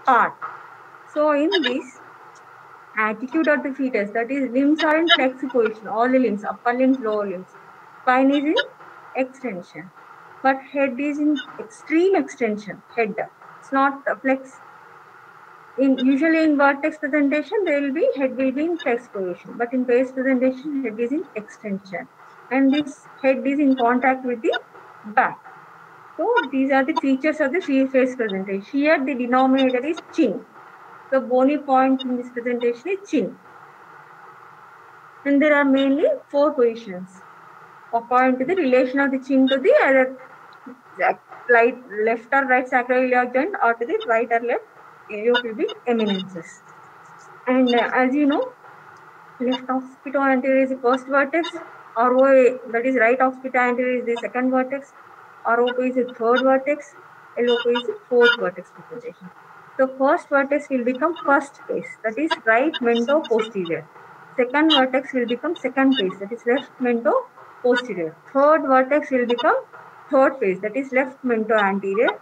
part. So in this attitude of the fetus, that is, limbs are in flexi position, all the limbs, upper limbs, lower limbs. Spine is in extension, but head is in extreme extension. Head, it's not flex. Usually in vertex presentation, there will be head will be in flex position, but in base presentation, head is in extension, and this head is in contact with the back. So these are the features of the face presentation. Here the denominator is chin. The bony point in this presentation is chin. And there are mainly 4 positions according to the relation of the chin to the either left or right sacroiliac joint or to the right or left iliopubic eminences. And as you know, left occipital anterior is the first vertex, ROA, that is right occipital anterior, is the second vertex, ROP is the third vertex, LOP is the fourth vertex presentation. The first vertex will become first face, that is right mento posterior. Second vertex will become second face, that is left mento posterior. Third vertex will become third face, that is left mento anterior.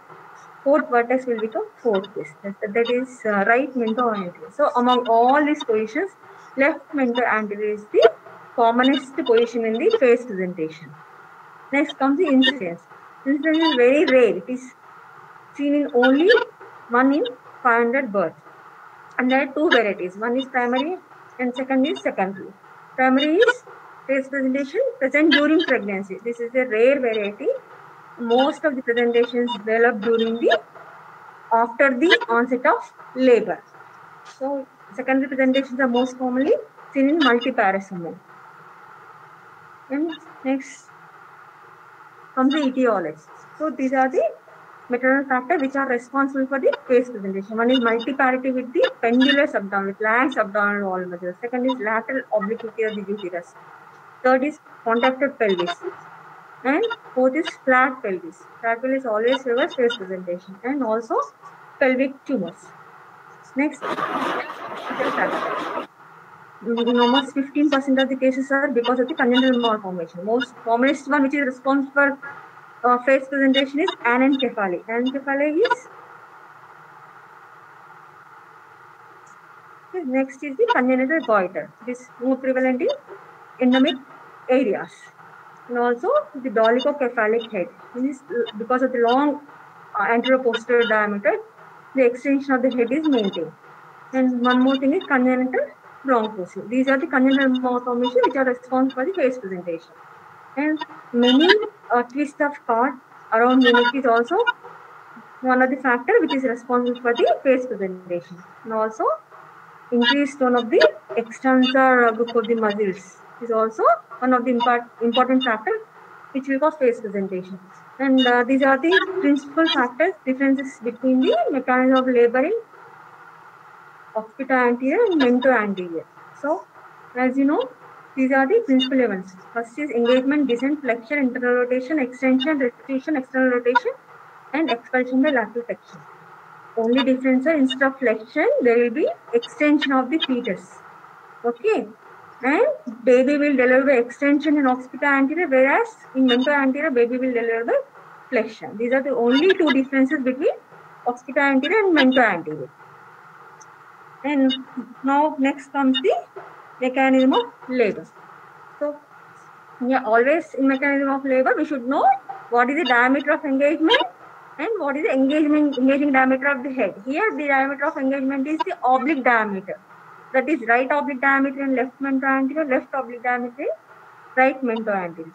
Fourth vertex will become fourth face, that is right mento anterior. So among all these positions, left mento anterior is the commonest position in the face presentation. Next comes the incidence. Incidence is very rare. It is seen in only 1 in 500 births. And there are 2 varieties. One is primary and second is secondary. Primary is face presentation present during pregnancy. This is a rare variety. Most of the presentations develop after the onset of labor. So secondary presentations are most commonly seen in multiparous women. And next comes the etiology. So these are the maternal factors which are responsible for the face presentation. One is multiparity with the pendulous abdomen, with lax abdominal wall muscle. Second is lateral obliquity of the uterus. Third is contracted pelvis. And fourth is flat pelvis. Flat pelvis always favors face presentation, and also pelvic tumors. Next, in almost 15% of the cases are because of the congenital malformation. Most commonest one which is responsible for face presentation is anencephaly. Anencephaly is next is the congenital goiter. It is more prevalent in endemic areas. And also the dolichocephalic head. This is because of the long anterior-posterior diameter, the extension of the head is maintained. And one more thing is congenital bronchosis. These are the congenital malformations which are responsible for the face presentation. And many twists of cord around the neck is also one of the factors which is responsible for the face presentation. And also increased tone of the extensor group of the muscles is also one of the important factors which will cause face presentation. And these are the principal factors, differences between the mechanism of labor in occipital anterior and mento anterior. So, as you know, these are the principal events. First is engagement, descent, flexion, internal rotation, extension, restriction, external rotation, and expulsion by lateral flexion. Only difference is instead of flexion, there will be extension of the fetus. Okay. And baby will deliver by extension in occipital anterior, whereas in mento anterior, baby will deliver by flexion. These are the only 2 differences between occipital anterior and mento anterior. And now next comes the mechanism of labor. So, yeah, always in mechanism of labor, we should know what is the diameter of engagement and what is the engaging diameter of the head. Here, the diameter of engagement is the oblique diameter. That is right oblique diameter in left mento anterior, left oblique diameter in right mento anterior.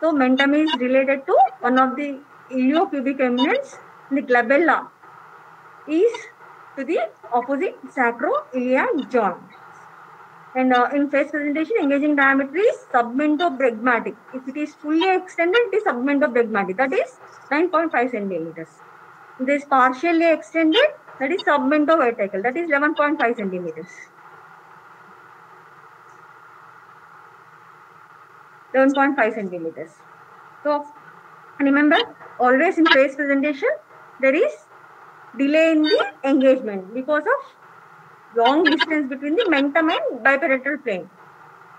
So, mentum is related to one of the iliopubic eminence. The glabella is to the opposite sacroiliac joint. And in face presentation, engaging diameter is submentobregmatic. If it is fully extended, it is submentobregmatic. That is 9.5 centimeters. If it is partially extended, that is submentovertical. That is 11.5 centimeters. 11.5 centimeters. So, remember, always in face presentation, there is delay in the engagement because of long distance between the mentum and biparietal plane.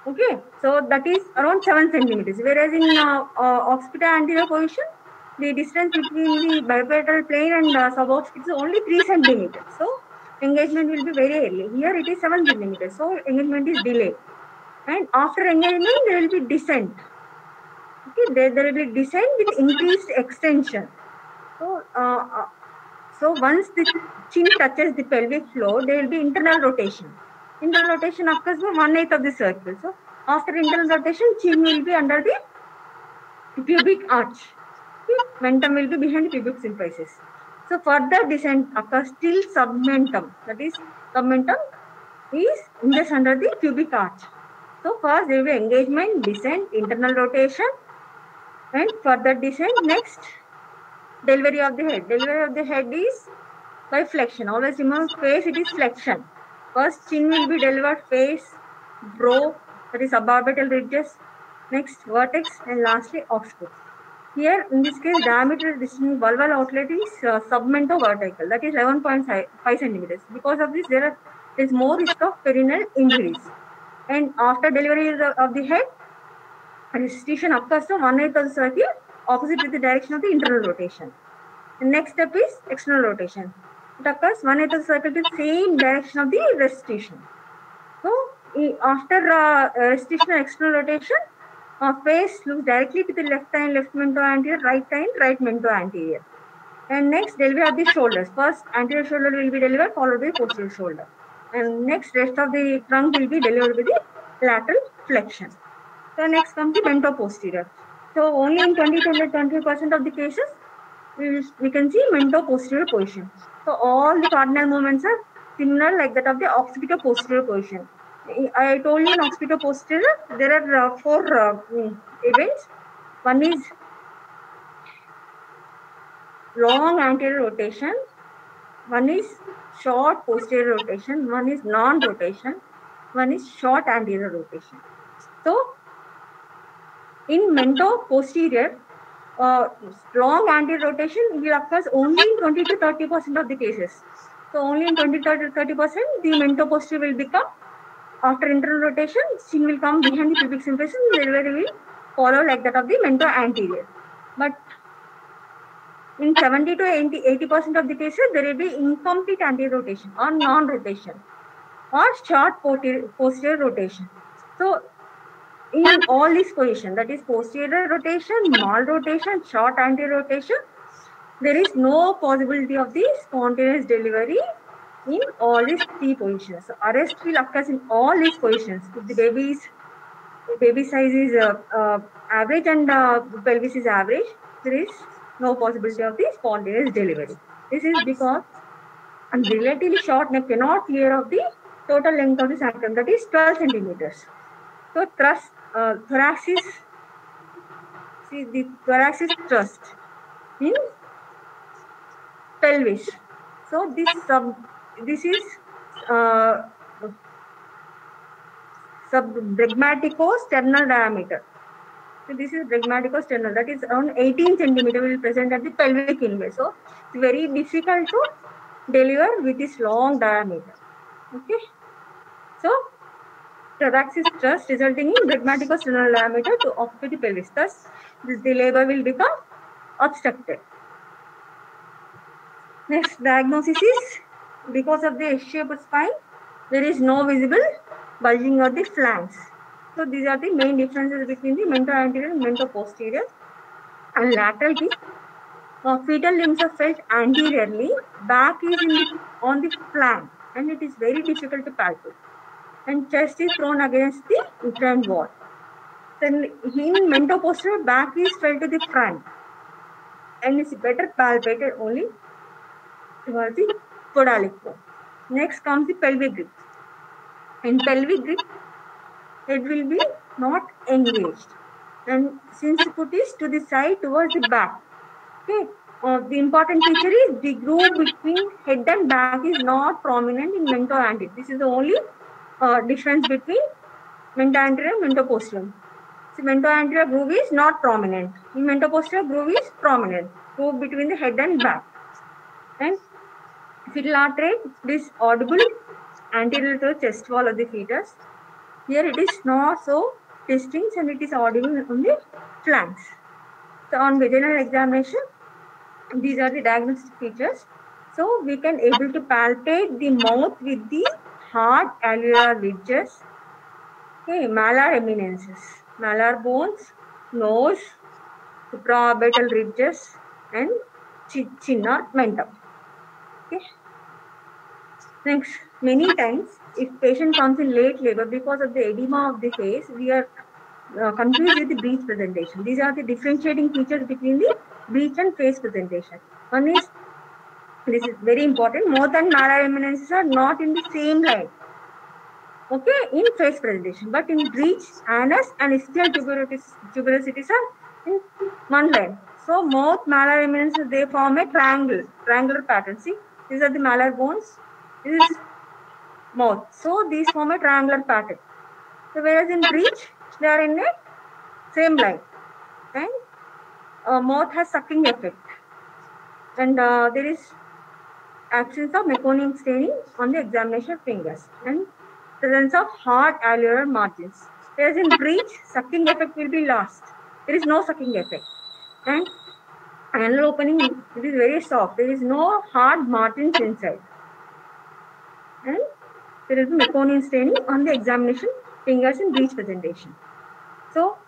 Okay, so that is around 7 centimeters, whereas in occipital anterior position, the distance between the biparietal plane and suboccipital is only 3 centimeters. So engagement will be very early. Here it is 7 centimeters, so engagement is delayed. And after engagement, there will be descent. Okay, there will be descent with increased extension. So once the chin touches the pelvic floor, there will be internal rotation. Internal rotation occurs by 1/8 of the circle. So after internal rotation, chin will be under the pubic arch. Okay? Mentum will be behind the pubic symphysis. So further descent occurs till submentum. That is, submentum is just under the pubic arch. So first there will be engagement, descent, internal rotation, and further descent. Next, delivery of the head. Delivery of the head is by flexion. Always remember, face it is flexion. First chin will be delivered, face, brow, that is suborbital ridges, next vertex, and lastly occiput. Here in this case, diameter distance vulval outlet is submento-vertical, that is 11.5 centimeters. Because of this, there is more risk of perineal injuries. And after delivery of the head, restriction occurs to 1/8 of the circle opposite with the direction of the internal rotation. The next step is external rotation. It occurs 1/8 of the circle to the same direction of the restriction. So after restriction and external rotation, face looks directly to the left hind left mento anterior, right hind right mento anterior. And next delivery of the shoulders. First anterior shoulder will be delivered, followed by posterior shoulder. And next rest of the trunk will be delivered with the lateral flexion. So next comes the mento posterior. So only in 20% of the cases we can see mento posterior position. So all the cardinal movements are similar like that of the occipital posterior position. I told you in occipital posterior there are 4 events. One is long anterior rotation, one is short posterior rotation, one is non-rotation, one is short anterior rotation. So in mento posterior, long anterior rotation will occur only in 20 to 30% of the cases. So only in 20 to 30%, the mento posterior will become, after internal rotation, chin will come behind the pubic symphysis, delivery will follow like that of the mento anterior. But in 70 to 80% of the cases, there will be incomplete anterior rotation or non-rotation or short posterior rotation. So in all these positions, that is posterior rotation, malrotation, short anterior rotation, there is no possibility of the spontaneous delivery in all these 3 positions. So arrest will occur in all these positions. If the baby size is average and pelvis is average, there is no possibility of the spontaneous delivery. This is because a relatively short neck cannot clear of the total length of the sacrum, that is 12 centimeters. So thorax is thrust in pelvis. So this is subbregmatico-sternal diameter. So this is bregmatico-sternal, that is around 18 centimeter will present at the pelvic inlet. So it's very difficult to deliver with this long diameter. Okay. So thorax is thrust resulting in bregmatico-sternal diameter to occupy the pelvis. Thus, the labor will become obstructed. Next diagnosis is, because of the S-shaped spine, there is no visible bulging of the flanks. So these are the main differences between the mento anterior and mento posterior. And lateral is, fetal limbs are felt anteriorly, back is on the flank, and it is very difficult to palpate. And chest is thrown against the uterine wall. Then in mento posterior, back is felt to the front, and it's better palpated only towards the podalic bone. Next comes the pelvic grip. In pelvic grip, it will be not engaged, and since foot is to the side towards the back. Okay. The important feature is the groove between head and back is not prominent in mento anterior. This is the only difference between mento anterior and mento posterior. So mento anterior groove is not prominent. In mento posterior, groove is prominent. Groove between the head and back. And fetal artery is audible anterior to the chest wall of the fetus. Here it is not so distinct and it is audible on the flanks. So on vaginal examination, these are the diagnostic features. So we can able to palpate the mouth with the hard alveolar ridges, okay, malar eminences, malar bones, nose, supraorbital ridges, and chin or mentum. Okay. Next, many times, if patient comes in late labor because of the edema of the face, we are confused with the breech presentation. These are the differentiating features between the breech and face presentation. One is, this is very important, mouth and malar eminences are not in the same line. Okay, in face presentation, but in breech, anus, and ischial tuberosities are in one line. So mouth, malar eminences, they form a triangular pattern. See, these are the malar bones. This is mouth. So these form a triangular pattern. So whereas in breech, they are in a same line, and mouth has sucking effect, and there is absence of meconium staining on the examination fingers, and presence of hard alveolar margins. Whereas in breech, sucking effect will be lost. There is no sucking effect, and anal opening, it is very soft. There is no hard margins inside, and there is meconium staining on the examination fingers in breech presentation. So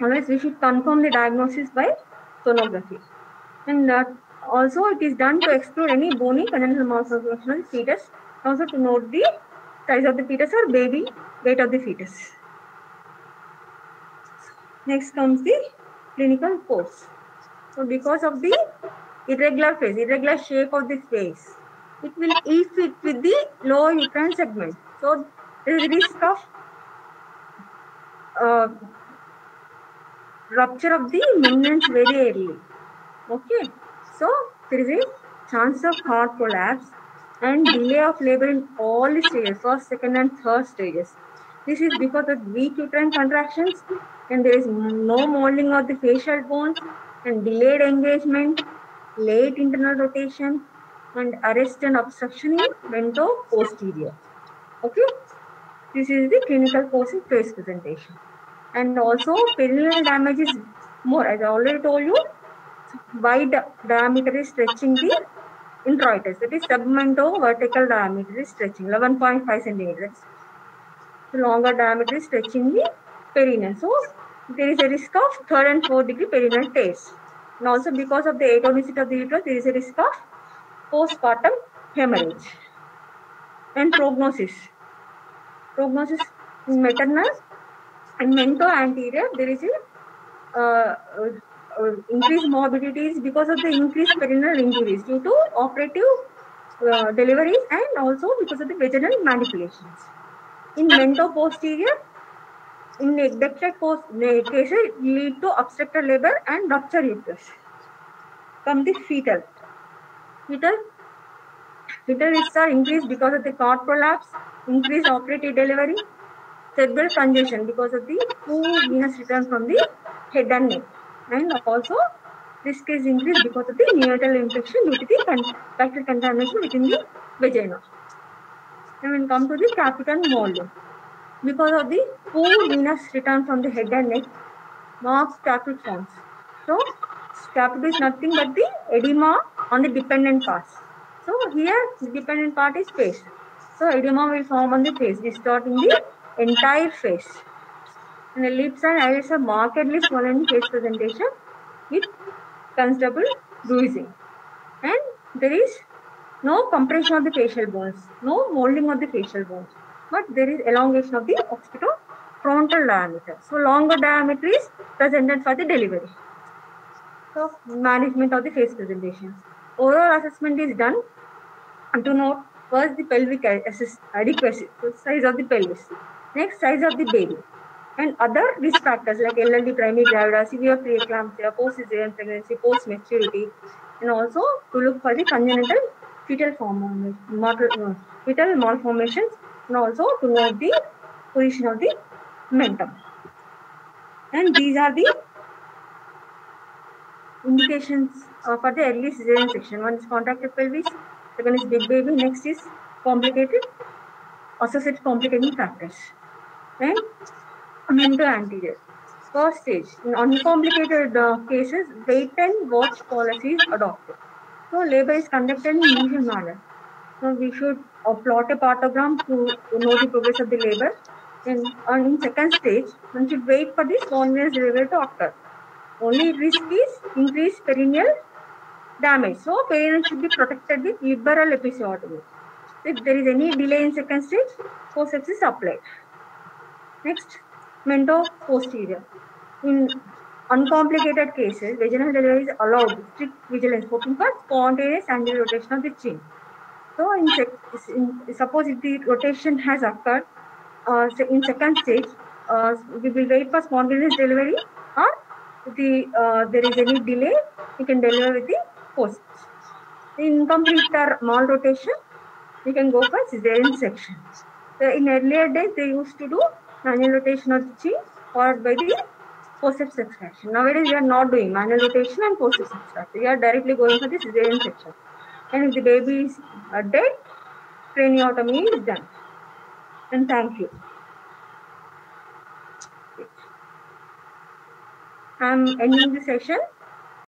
always we should confirm the diagnosis by sonography. And also it is done to exclude any bony congenital malformation of the fetus, also to note the size of the fetus or baby weight of the fetus. Next comes the clinical course. So because of the irregular shape of the face, it will fit with the lower uterine segment. So there is a risk of rupture of the membranes very early. Okay, so there is a chance of heart collapse and delay of labor in all the stages, first, second, and third stages. This is because of weak uterine contractions, and there is no molding of the facial bones, and delayed engagement, late internal rotation, and arrest and obstruction in vento posterior. Okay, this is the clinical course in face presentation. And also perineal damage is more, as I already told you, wide diameter is stretching the introitus, that is submento vertical diameter is stretching 11.5 centimeters. The longer diameter is stretching the perineum. So there is a risk of 3rd and 4th degree perineal tears. And also because of the atonicity of the uterus, there is a risk of postpartum hemorrhage. And prognosis. Prognosis in maternal and mento anterior, there is a increased morbidities because of the increased perineal injuries due to operative deliveries and also because of the vaginal manipulations. In mento posterior, in neglected cases, it lead to obstructed labor and rupture uterus. Come the fetal. Fetal risks are increased because of the cord prolapse, increased operative delivery, cerebral congestion because of the poor venous return from the head and neck, and also risk is increased because of the neonatal infection due to the bacterial contamination within the vagina. And when come to the capital molding, because of the poor venous return from the head and neck, marks caput forms. So caput is nothing but the edema on the dependent parts. So here the dependent part is face. So edema will form on the face, distorting the entire face. And the lips and eyelids are markedly swollen in face presentation with considerable bruising. And there is no compression of the facial bones, no molding of the facial bones, but there is elongation of the occipitofrontal diameter. So longer diameter is presented for the delivery. So management of the face presentations. Overall assessment is done to note first the pelvic adequacy, so size of the pelvis. Next, size of the baby. And other risk factors like LLD, primary gravida, severe preeclampsia, post-cesarean pregnancy, post-maturity, and also to look for the congenital fetal malformations, and also to note the position of the mentum. And these are the indications for the early cesarean section. One is contracted pelvis, second is big baby, next is associated complicating factors. And mento anterior. First stage, in uncomplicated cases, wait and watch policy is adopted. So labor is conducted in usual manner. So we should plot a partogram to know the progress of the labor. And in second stage, one should wait for the spontaneous delivery to occur. Only risk is increased perineal damage. So perineum should be protected with liberal episiotomy. If there is any delay in second stage, forceps is applied. Next, mento posterior. In uncomplicated cases, vaginal delivery is allowed with strict vigilance, hoping for spontaneous anterior rotation of the chin. So, suppose if the rotation has occurred in second stage, we will wait for spontaneous delivery, or if there is any delay, we can deliver with the forceps. In incomplete or malrotation, we can go for cesarean section. So in earlier days, they used to do manual rotation of the chin followed by the forceps extraction. Nowadays, we are not doing manual rotation and forceps extraction. We are directly going for the cesarean section. And if the baby is dead, craniotomy is done. And thank you. I'm ending the session.